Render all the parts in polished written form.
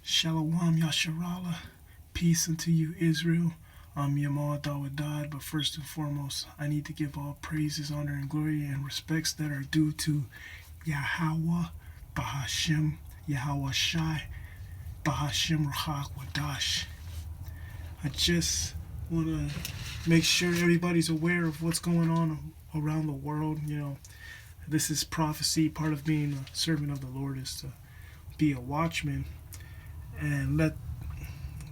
Shalom Yasharala. Peace unto you, Israel. I'm Yamal Dawadad, but first and foremost, I need to give all praises, honor, and glory and respects that are due to Yahweh, Bahashim, Yahweh Shai, Bahashim Ruach Wadash. I just want to make sure everybody's aware of what's going on around the world. This is prophecy. Part of being a servant of the Lord is to be a watchman and let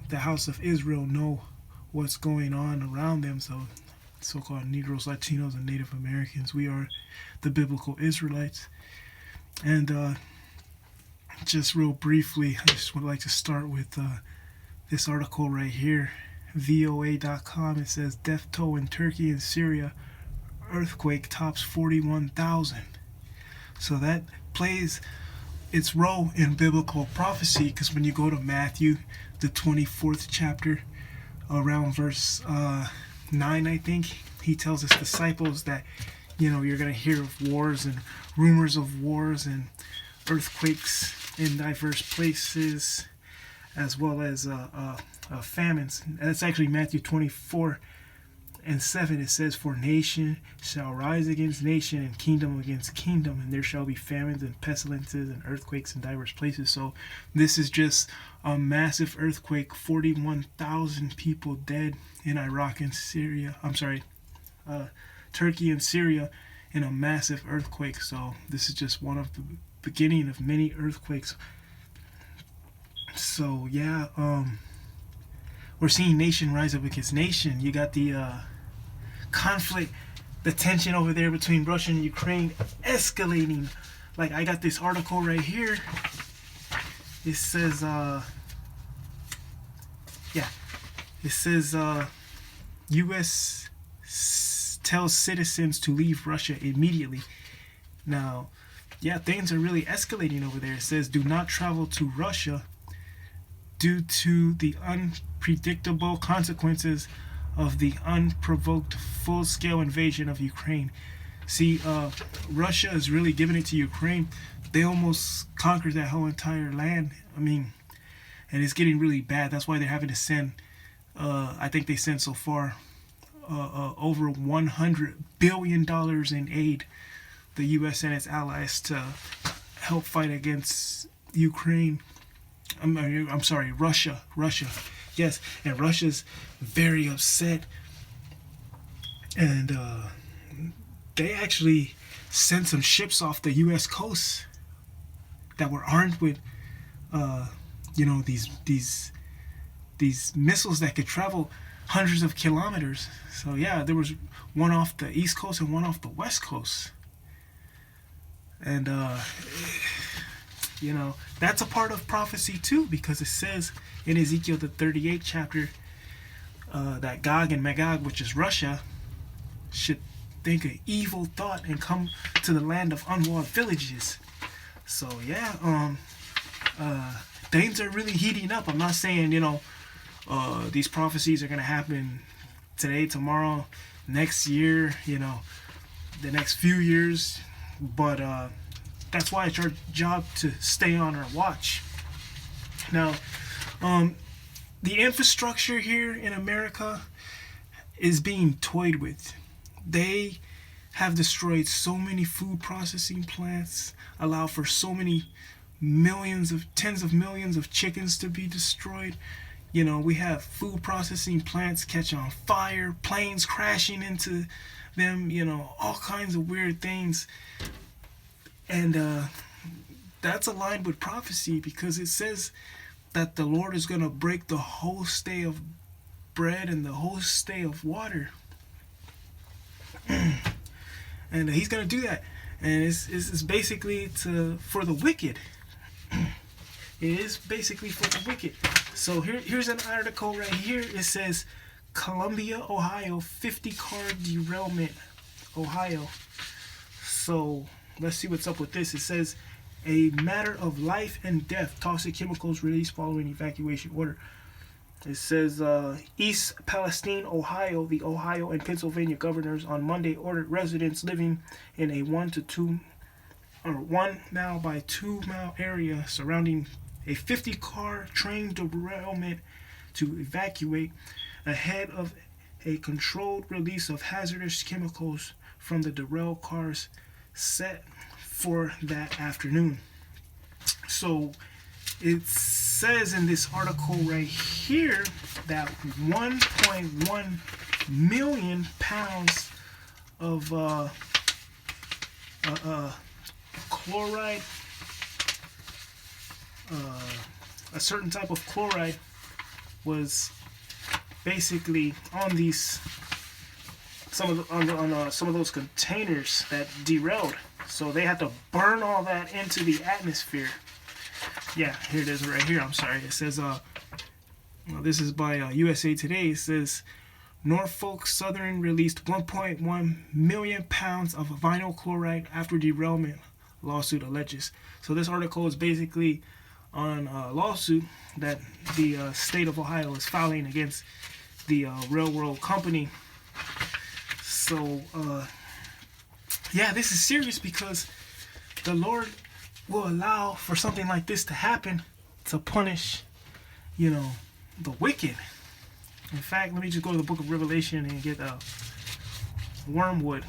the house of Israel know what's going on around them. So-called Negroes, Latinos, and Native Americans, we are the biblical Israelites. And just real briefly, I just would like to start with this article right here, VOA.com. It says, death toll in Turkey and Syria, earthquake tops 41,000. So that plays its role in biblical prophecy, because when you go to Matthew, the 24th chapter, around verse 9, I think, he tells his disciples that, you're going to hear of wars and rumors of wars and earthquakes in diverse places, as well as famines. And that's actually Matthew 24:7. It says, for nation shall rise against nation, and kingdom against kingdom, and there shall be famines and pestilences and earthquakes in diverse places. So this is just a massive earthquake. 41,000 people dead in Iraq and Syria. Turkey and Syria in a massive earthquake. So this is just one of the beginning of many earthquakes. So yeah, we're seeing nation rise up against nation. You got the conflict, the tension over there between Russia and Ukraine escalating. Like, I got this article right here. It says, U.S. tells citizens to leave Russia immediately. Now, yeah, things are really escalating over there. It says, do not travel to Russia due to the unpredictable consequences of the unprovoked full-scale invasion of Ukraine. See, Russia is really giving it to Ukraine. They almost conquered that whole entire land. And it's getting really bad. That's why they're having to send, I think they sent so far over $100 billion in aid, the U.S. and its allies, to help fight against Ukraine. Russia. Yes, and Russia's very upset, and they actually sent some ships off the U.S. coast that were armed with, these missiles that could travel hundreds of kilometers. So yeah, there was one off the East Coast and one off the West Coast, and that's a part of prophecy too, because it says in Ezekiel the 38th chapter that Gog and Magog, which is Russia, should think an evil thought and come to the land of unwalled villages. So yeah, things are really heating up. I'm not saying these prophecies are gonna happen today, tomorrow, next year, the next few years, but that's why it's our job to stay on our watch. Now, the infrastructure here in America is being toyed with. They have destroyed so many food processing plants, allow for so many tens of millions of chickens to be destroyed. We have food processing plants catch on fire, planes crashing into them, all kinds of weird things. And that's aligned with prophecy, because it says that the Lord is going to break the whole stay of bread and the whole stay of water. And he's going to do that. And it's basically for the wicked. It is basically for the wicked. So here's an article right here. It says, Columbia, Ohio, 50-car derailment, Ohio. So let's see what's up with this. It says, a matter of life and death, toxic chemicals released following evacuation order. It says, East Palestine, Ohio, the Ohio and Pennsylvania governors on Monday ordered residents living in a 1 mile by 2 mile area surrounding a 50-car train derailment to evacuate ahead of a controlled release of hazardous chemicals from the derailed cars set for that afternoon. So it says in this article right here that 1.1 million pounds of chloride, a certain type of chloride, was basically on these some of those containers that derailed. So they had to burn all that into the atmosphere. Yeah, here it is right here. I'm sorry. It says this is by USA Today. It says Norfolk Southern released 1.1 million pounds of vinyl chloride after derailment, lawsuit alleges. So this article is basically on a lawsuit that the state of Ohio is filing against the railroad company. So yeah, this is serious because the Lord will allow for something like this to happen to punish, the wicked. In fact, let me just go to the book of Revelation and get wormwood.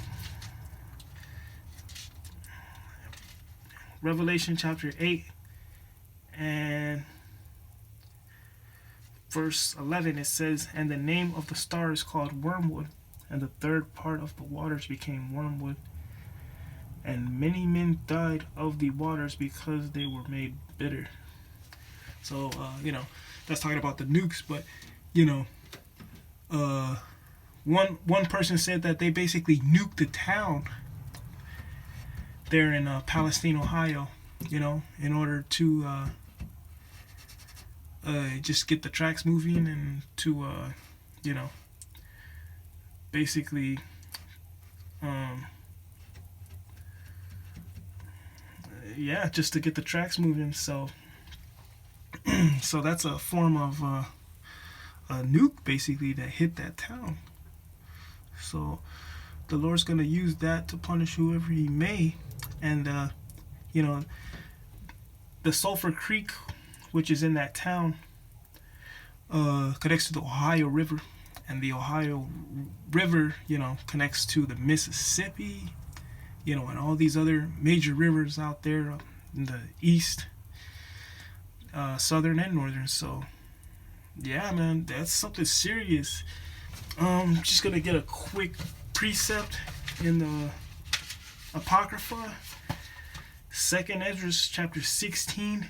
Revelation chapter 8 and verse 11, it says, "And the name of the star is called wormwood, and the third part of the waters became wormwood. And many men died of the waters because they were made bitter." So, that's talking about the nukes, but, one person said that they basically nuked the town there in Palestine, Ohio, in order to just get the tracks moving and to, basically, just to get the tracks moving. So that's a form of a nuke basically that hit that town. So the Lord's going to use that to punish whoever he may. And the Sulphur Creek, which is in that town, connects to the Ohio River, and the Ohio River connects to the Mississippi, and all these other major rivers out there in the east, southern and northern. So yeah, man, that's something serious. Just gonna get a quick precept in the Apocrypha, 2nd Ezra chapter 16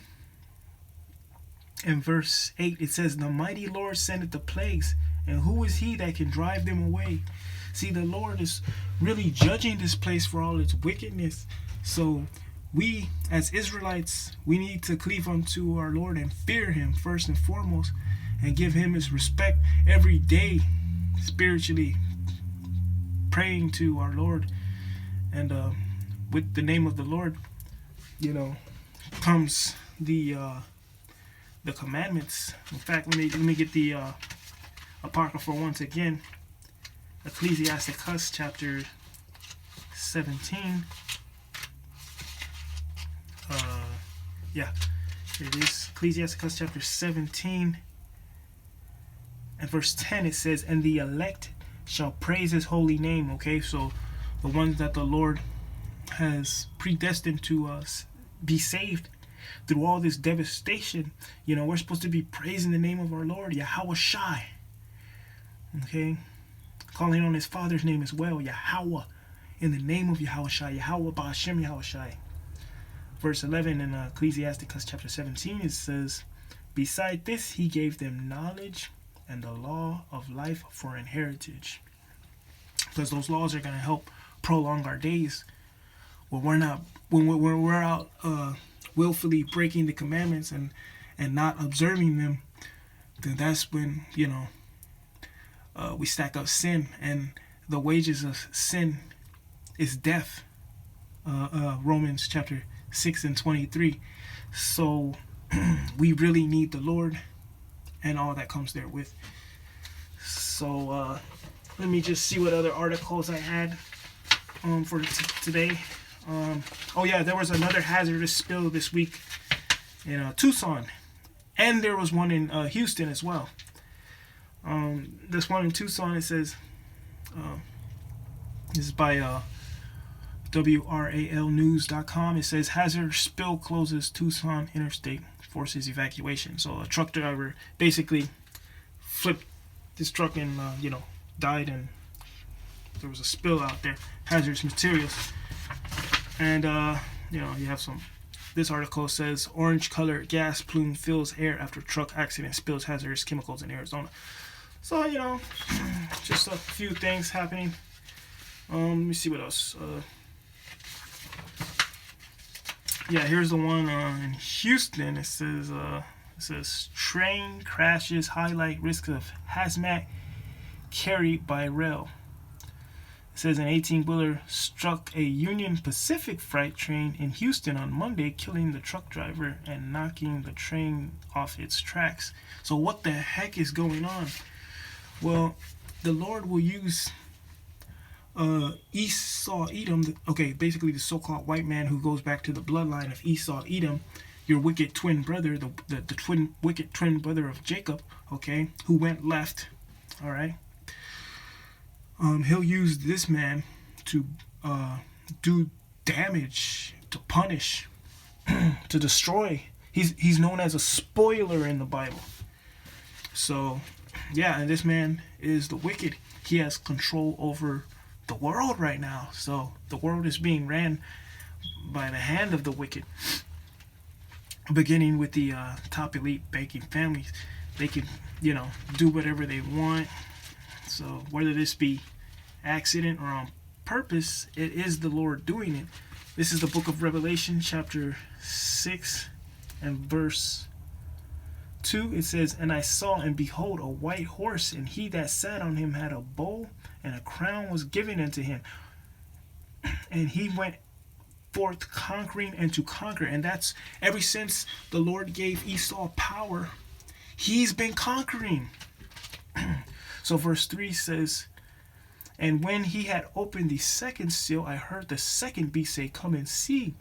and verse 8. It says, "The mighty Lord sendeth the plagues, and who is he that can drive them away?" See, the Lord is really judging this place for all its wickedness. So we, as Israelites, we need to cleave unto our Lord and fear him first and foremost, and give him his respect every day, spiritually praying to our Lord. And with the name of the Lord, comes the commandments. In fact, let me get the Apocrypha once again. Ecclesiasticus chapter 17. Here it is. Ecclesiasticus chapter 17 and verse 10. It says, "And the elect shall praise his holy name." Okay, so the ones that the Lord has predestined to be saved through all this devastation, we're supposed to be praising the name of our Lord, Yahweh Shai. Okay, calling on his Father's name as well, Yahweh, in the name of Yahweh Shai, Yahweh Ba'ashem Yahweh Shai. Verse 11 in Ecclesiasticus chapter 17, it says, "Beside this he gave them knowledge and the law of life for an heritage." Because those laws are going to help prolong our days. When we're out willfully breaking the commandments and not observing them, then that's when we stack up sin, and the wages of sin is death. Romans chapter 6 and 23. So we really need the Lord and all that comes there with. So let me just see what other articles I had for today. There was another hazardous spill this week in Tucson, and there was one in Houston as well. This one in Tucson, it says, this is by WRALnews.com. It says hazard spill closes Tucson interstate, forces evacuation. So a truck driver basically flipped this truck and died, and there was a spill out there, hazardous materials. And you have some. This article says orange colored gas plume fills air after truck accident spills hazardous chemicals in Arizona. So just a few things happening. Let me see what else. Here's the one in Houston. It says train crashes highlight risk of hazmat carry by rail. It says an 18-wheeler struck a Union Pacific freight train in Houston on Monday, killing the truck driver and knocking the train off its tracks. So what the heck is going on? Well, the Lord will use Esau Edom, basically the so-called white man who goes back to the bloodline of Esau Edom, your wicked twin brother, the wicked twin brother of Jacob, who went left, all right? He'll use this man to do damage, to punish, to destroy. He's known as a spoiler in the Bible. So, and this man is the wicked. He has control over the world right now. So the world is being ran by the hand of the wicked. Beginning with the top elite banking families, they can, do whatever they want. So whether this be accident or on purpose, it is the Lord doing it. This is the book of Revelation, chapter 6 and verse 2. It says, and I saw and behold a white horse, and he that sat on him had a bow, and a crown was given unto him. And he went forth conquering and to conquer. And that's ever since the Lord gave Esau power, he's been conquering. So verse 3 says, and when he had opened the second seal, I heard the second beast say, come and see.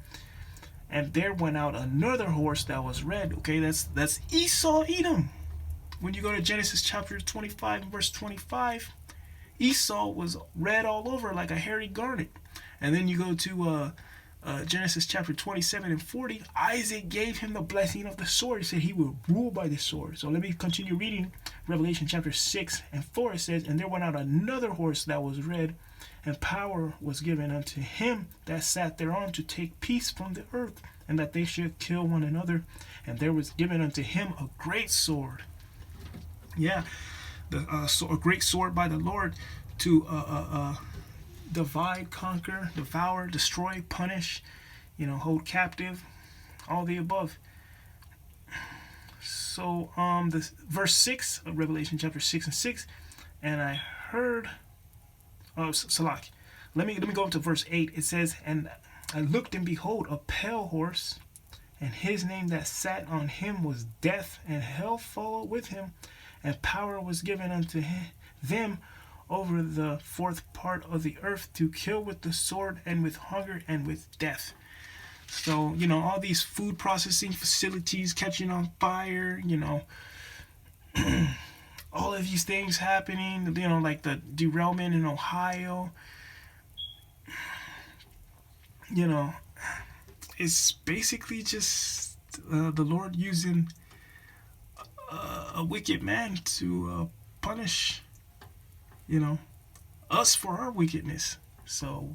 And there went out another horse that was red. That's Esau Edom. When you go to Genesis chapter 25 verse 25, Esau was red all over like a hairy garnet. And then you go to Genesis chapter 27 and 40, Isaac gave him the blessing of the sword. He said he will rule by the sword. So let me continue reading Revelation chapter 6 and 4. It says, and there went out another horse that was red, and power was given unto him that sat thereon to take peace from the earth, and that they should kill one another. And there was given unto him a great sword. A great sword by the Lord to divide, conquer, devour, destroy, punish, hold captive, all the above. So the verse 6 of Revelation chapter 6 and 6, and I heard Salak. Let me go up to verse 8. It says, and I looked, and behold a pale horse, and his name that sat on him was Death, and hell followed with him, and power was given unto them over the fourth part of the earth to kill with the sword, and with hunger, and with death. So, all these food processing facilities catching on fire, all of these things happening, like the derailment in Ohio, it's basically just the Lord using a wicked man to punish us for our wickedness. So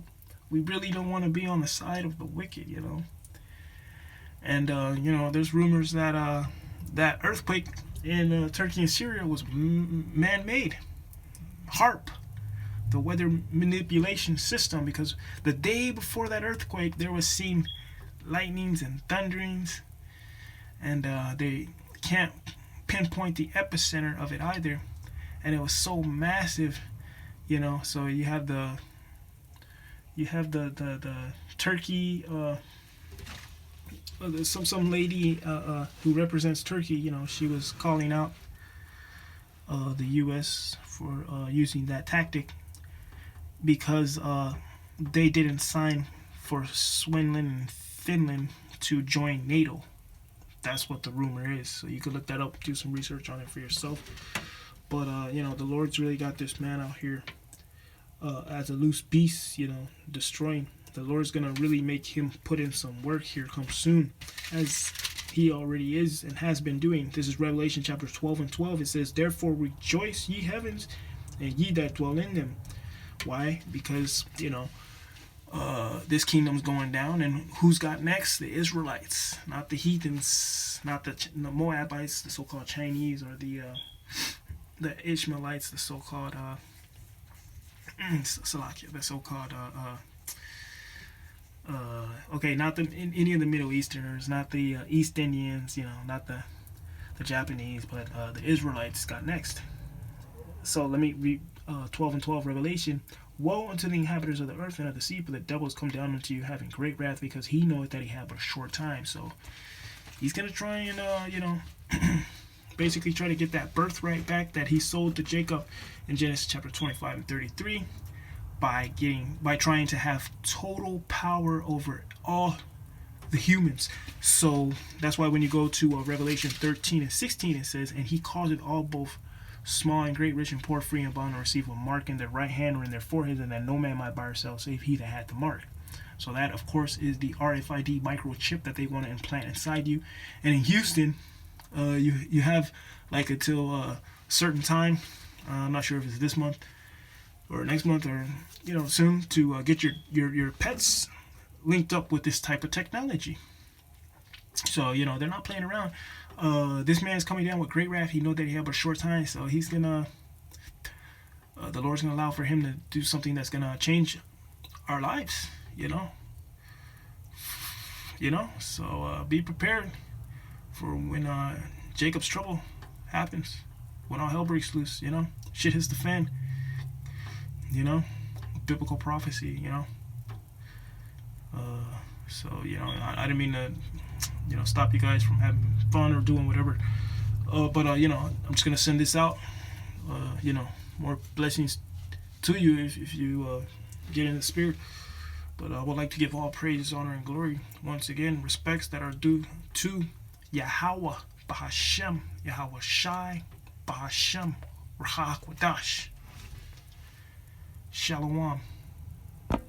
we really don't want to be on the side of the wicked, And there's rumors that that earthquake in Turkey and Syria was man-made. HARP, the weather manipulation system, because the day before that earthquake there was seen lightnings and thunderings, and they can't pinpoint the epicenter of it either, and it was so massive, so you have the Turkey, some lady who represents Turkey, she was calling out the U.S. for using that tactic because they didn't sign for Sweden and Finland to join NATO. That's what the rumor is. So you could look that up, do some research on it for yourself. But the Lord's really got this man out here as a loose beast, destroying. The Lord's gonna really make him put in some work here come soon, as he already is and has been doing. This is Revelation chapter 12 and 12. It says, "Therefore rejoice, ye heavens, and ye that dwell in them." Why? Because this kingdom's going down, and who's got next? The Israelites, not the heathens, not the Moabites, the so-called Chinese, or the Ishmaelites, the so-called the so-called not any of the Middle Easterners, not the East Indians, not the Japanese, but the Israelites got next. So let me read 12 and 12 Revelation. "Woe unto the inhabitants of the earth and of the sea, for the devil is come down unto you, having great wrath, because he knoweth that he hath but a short time." So he's gonna try and basically try to get that birthright back that he sold to Jacob in Genesis chapter 25 and 33 by trying to have total power over all the humans. So that's why when you go to Revelation 13 and 16, it says, "And he causeth all, both small and great, rich and poor, free and bond, to receive a mark in their right hand or in their foreheads, and that no man might buy or sell save he that had the mark." So that, of course, is the RFID microchip that they want to implant inside you. And in Houston, you have like until a certain time. I'm not sure if it's this month or next month or soon, to get your pets linked up with this type of technology. So they're not playing around. This man is coming down with great wrath. He knows that he has but a short time, so he's gonna the Lord's gonna allow for him to do something that's gonna change our lives. So be prepared for when Jacob's trouble happens, when all hell breaks loose. Shit hits the fan. Biblical prophecy. So I didn't mean to stop you guys from having fun or doing whatever. But I'm just gonna send this out. More blessings to you if you get in the spirit. But I would like to give all praise, honor, and glory once again, respects that are due to Yahweh Bahashem, Yahweh Shai Bahashem, Rahak Wadash. Shalom.